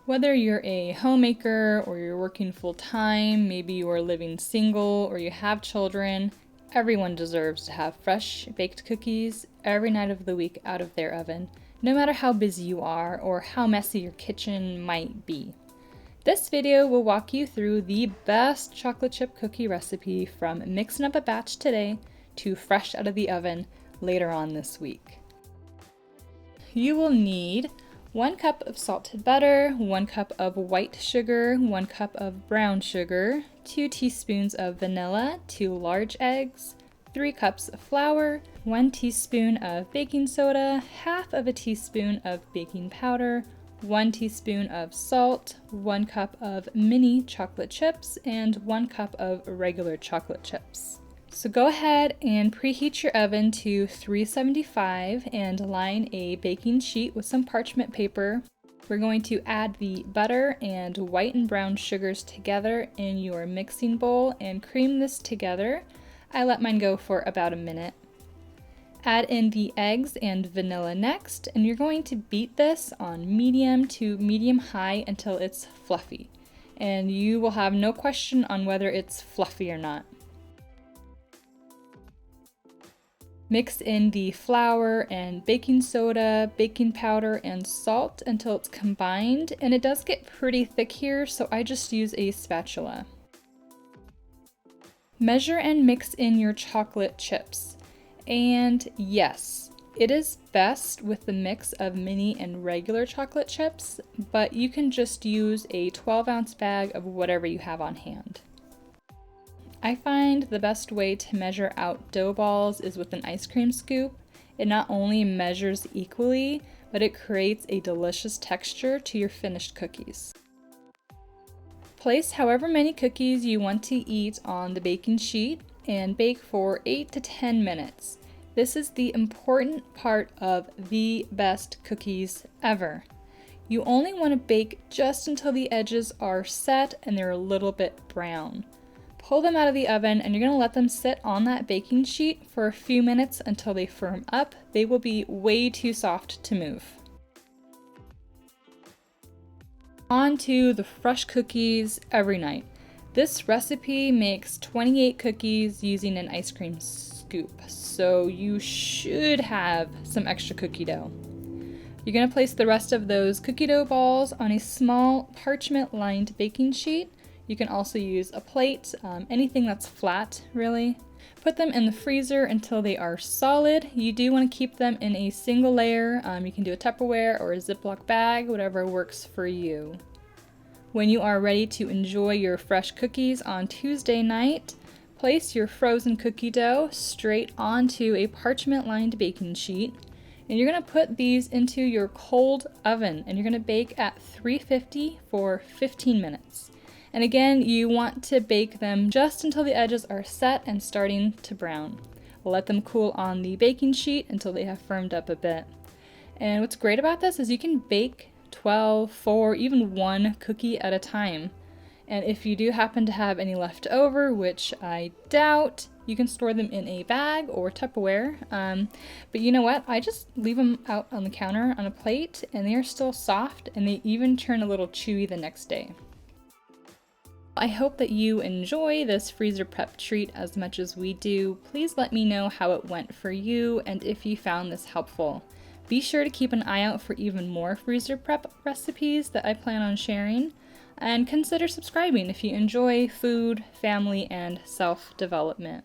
Whether you're a homemaker or you're working full-time, maybe you are living single or you have children, everyone deserves to have fresh baked cookies every night of the week out of their oven, no matter how busy you are or how messy your kitchen might be. This video will walk you through the best chocolate chip cookie recipe from mixing up a batch today to fresh out of the oven later on this week. You will need 1 cup of salted butter, 1 cup of white sugar, 1 cup of brown sugar, 2 teaspoons of vanilla, 2 large eggs, 3 cups of flour, 1 teaspoon of baking soda, half of a teaspoon of baking powder, 1 teaspoon of salt, 1 cup of mini chocolate chips, and 1 cup of regular chocolate chips. So go ahead and preheat your oven to 375 and line a baking sheet with some parchment paper. We're going to add the butter and white and brown sugars together in your mixing bowl and cream this together. I let mine go for about a minute. Add in the eggs and vanilla next, and you're going to beat this on medium to medium-high until it's fluffy. And you will have no question on whether it's fluffy or not. Mix in the flour and baking soda, baking powder, and salt until it's combined, and it does get pretty thick here, so I just use a spatula. Measure and mix in your chocolate chips. And yes, it is best with the mix of mini and regular chocolate chips, but you can just use a 12-ounce bag of whatever you have on hand. I find the best way to measure out dough balls is with an ice cream scoop. It not only measures equally, but it creates a delicious texture to your finished cookies. Place however many cookies you want to eat on the baking sheet and bake for 8 to 10 minutes. This is the important part of the best cookies ever. You only want to bake just until the edges are set and they're a little bit brown. Pull them out of the oven and you're going to let them sit on that baking sheet for a few minutes until they firm up. They will be way too soft to move. On to the fresh cookies every night. This recipe makes 28 cookies using an ice cream scoop, so you should have some extra cookie dough. You're going to place the rest of those cookie dough balls on a small parchment-lined baking sheet. You can also use a plate, anything that's flat, really. Put them in the freezer until they are solid. You do want to keep them in a single layer. You can do a Tupperware or a Ziploc bag, whatever works for you. When you are ready to enjoy your fresh cookies on Tuesday night, place your frozen cookie dough straight onto a parchment-lined baking sheet. And you're going to put these into your cold oven, and you're going to bake at 350 for 15 minutes. And again, you want to bake them just until the edges are set and starting to brown. Let them cool on the baking sheet until they have firmed up a bit. And what's great about this is you can bake 12, 4, even 1 cookie at a time. And if you do happen to have any left over, which I doubt, you can store them in a bag or Tupperware. But you know what? I just leave them out on the counter on a plate, and they are still soft, and they even turn a little chewy the next day. I hope that you enjoy this freezer prep treat as much as we do. Please let me know how it went for you and if you found this helpful. Be sure to keep an eye out for even more freezer prep recipes that I plan on sharing, and consider subscribing if you enjoy food, family, and self-development.